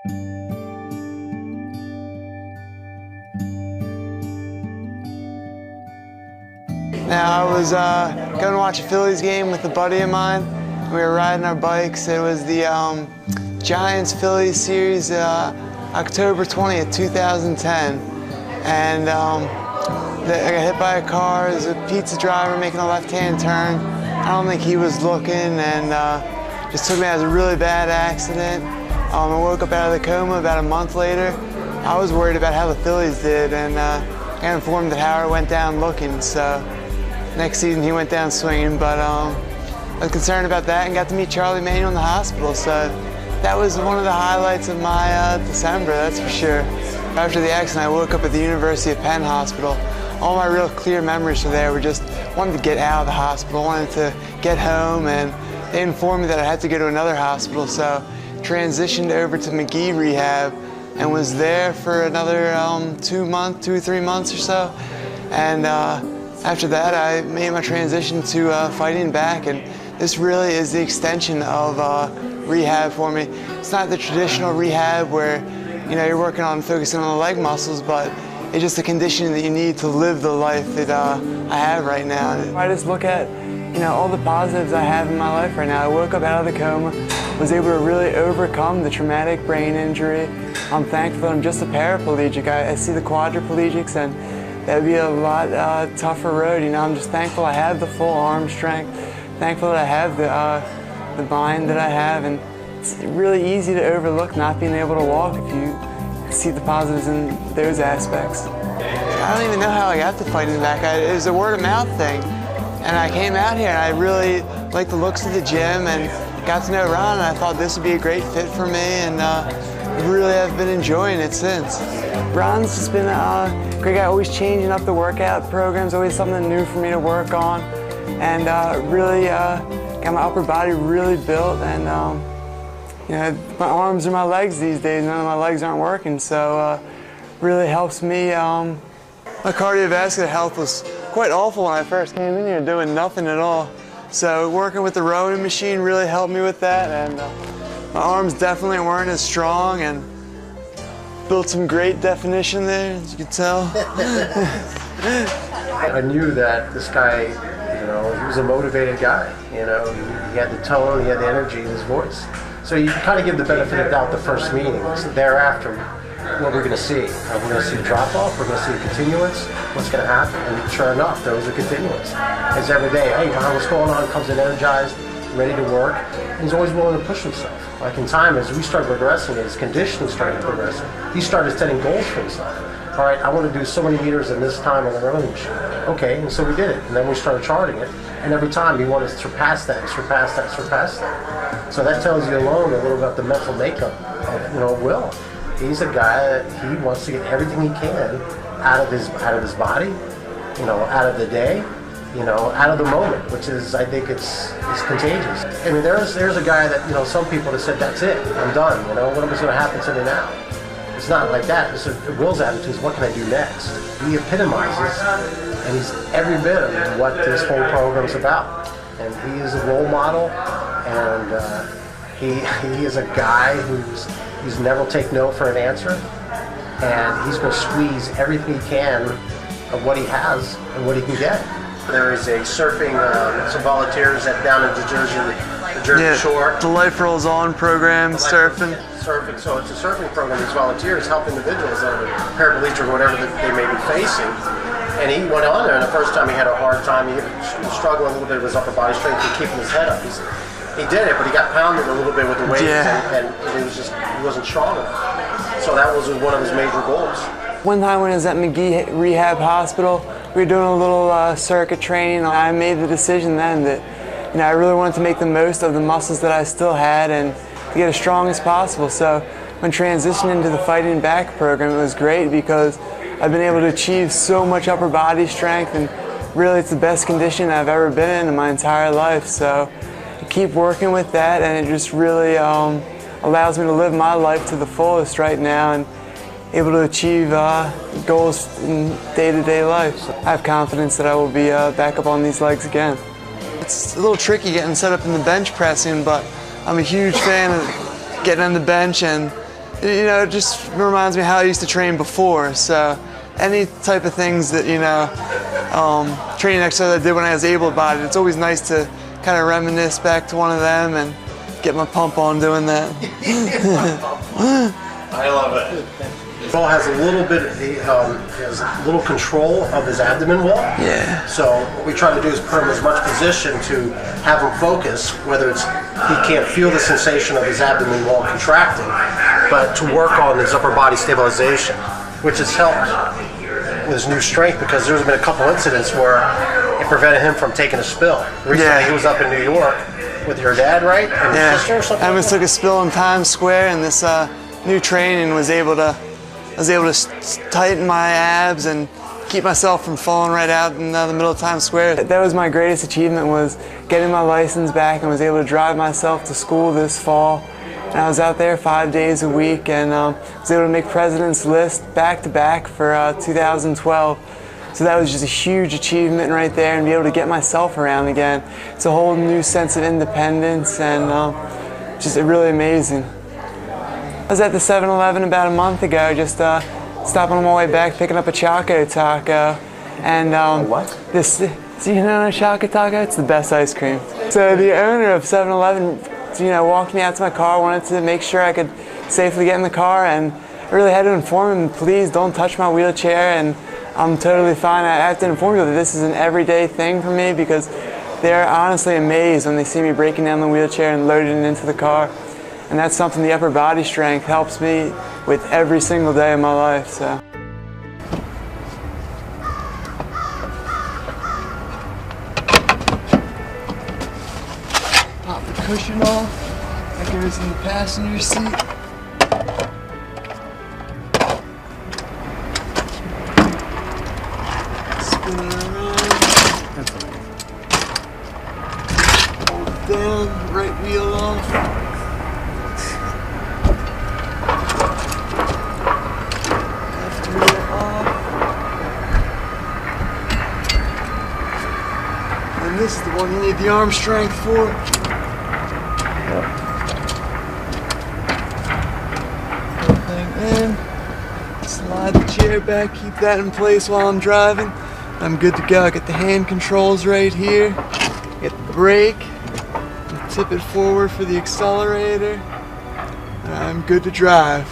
Now, I was going to watch a Phillies game with a buddy of mine. We were riding our bikes. It was the Giants-Phillies series, October 20th, 2010. And I got hit by a car. There's a pizza driver making a left-hand turn. I don't think he was looking, and just took me out. It was a really bad accident. I woke up out of the coma about a month later. I was worried about how the Phillies did, and got informed that Howard went down looking. So next season he went down swinging, but I was concerned about that and got to meet Charlie Manuel in the hospital. So that was one of the highlights of my December, that's for sure. After the accident, I woke up at the University of Penn Hospital. All my real clear memories from there were just wanting to get out of the hospital, wanted to get home, and they informed me that I had to go to another hospital, so transitioned over to McGee Rehab and was there for another 2 or 3 months or so. And after that, I made my transition to fighting back, and this really is the extension of rehab for me. It's not the traditional rehab where you're working on focusing on the leg muscles, but it's just the conditioning that you need to live the life that I have right now. I just look at all the positives I have in my life right now. I woke up out of the coma, was able to really overcome the traumatic brain injury. I'm thankful that I'm just a paraplegic. I see the quadriplegics, and that would be a lot tougher road. I'm just thankful I have the full arm strength, thankful that I have the mind that I have, and it's really easy to overlook not being able to walk if you see the positives in those aspects. I don't even know how I got to fighting back. It was a word of mouth thing. And I came out here and I really liked the looks of the gym and got to know Ron, and I thought this would be a great fit for me, and really have been enjoying it since. Ron's just been a great guy, always changing up the workout programs, always something new for me to work on, and really got my upper body really built, and my arms and my legs these days, none of my legs aren't working, so really helps me. My cardiovascular health was quite awful when I first came in here, doing nothing at all. So working with the rowing machine really helped me with that, and my arms definitely weren't as strong, and built some great definition there, as you can tell. I knew that this guy, he was a motivated guy. He had the tone, he had the energy in his voice. So you kind of give the benefit of the doubt the first meeting. So thereafter, what we're going to see. We're going to see a drop-off, we're going to see a continuance, what's going to happen. And sure enough, there was a continuance. It's every day, hey, what's going on? Comes in energized, ready to work. And he's always willing to push himself. Like in time, as we started progressing, his conditioning started progressing. He started setting goals for himself. All right, I want to do so many meters in this time on the rowing machine. Okay, and so we did it. And then we started charting it. And every time he wanted to surpass that, surpass that, surpass that. So that tells you alone a little about the mental makeup of Will. He's a guy that he wants to get everything he can out of his body, out of the day, out of the moment, which is, I think it's contagious. I mean, there's a guy that, some people have said, that's it, I'm done, what is going to happen to me now? It's not like that. Will's attitude is, what can I do next? He epitomizes, and he's every bit of what this whole program's about. And he is a role model, and he is a guy he's never take no for an answer, and he's going to squeeze everything he can of what he has and what he can get. There is a surfing, some volunteers down in the Jersey Shore. The Life Rolls On program, surfing. Surfing, so it's a surfing program. These volunteers help individuals that are paraplegic or whatever that they may be facing. And he went on there, and the first time he had a hard time, he was struggling a little bit with his upper body strength and keeping his head up. He did it, but he got pounded a little bit with the weights, and he wasn't strong enough. So that was one of his major goals. One time when I was at McGee Rehab Hospital, we were doing a little circuit training. I made the decision then that I really wanted to make the most of the muscles that I still had and to get as strong as possible. So when transitioning into the Fighting Back program, it was great because I've been able to achieve so much upper body strength, and really it's the best condition I've ever been in my entire life. So I keep working with that, and it just really allows me to live my life to the fullest right now and able to achieve goals in day-to-day life. I have confidence that I will be back up on these legs again. It's a little tricky getting set up in the bench pressing, but I'm a huge fan of getting on the bench and you know, it just reminds me how I used to train before. So any type of things that, you know, training exercise I did when I was able-bodied, it's always nice to kind of reminisce back to one of them and get my pump on doing that. I love it. Paul has a little bit, has a little control of his abdomen wall. Yeah. So what we try to do is put him as much position to have him focus, whether it's he can't feel the sensation of his abdomen wall contracting, but to work on his upper body stabilization, which has helped with his new strength because there's been a couple incidents where it prevented him from taking a spill. Recently he was up in New York with your dad, right? And your sister or something? I almost took a spill in Times Square, and this new training was able to tighten my abs and keep myself from falling right out in the middle of Times Square. That was my greatest achievement, was getting my license back and was able to drive myself to school this fall. And I was out there 5 days a week and was able to make President's List back-to-back for 2012. So that was just a huge achievement right there, and be able to get myself around again. It's a whole new sense of independence and just really amazing. I was at the 7-Eleven about a month ago, just stopping on my way back, picking up a Choco Taco. And what? Do you know a Choco Taco? It's the best ice cream. So the owner of 7-Eleven, you know, walked me out to my car, wanted to make sure I could safely get in the car, and I really had to inform him, please don't touch my wheelchair, and I'm totally fine. I have to inform you that this is an everyday thing for me, because they're honestly amazed when they see me breaking down the wheelchair and loading it into the car. And that's something the upper body strength helps me with every single day of my life. So. Pop the cushion off. That goes in the passenger seat. Spin it around. Hold it down. Right wheel off. And this is the one you need the arm strength for. Put the thing in, slide the chair back, keep that in place while I'm driving. I'm good to go. I got the hand controls right here. Get the brake, tip it forward for the accelerator, and I'm good to drive.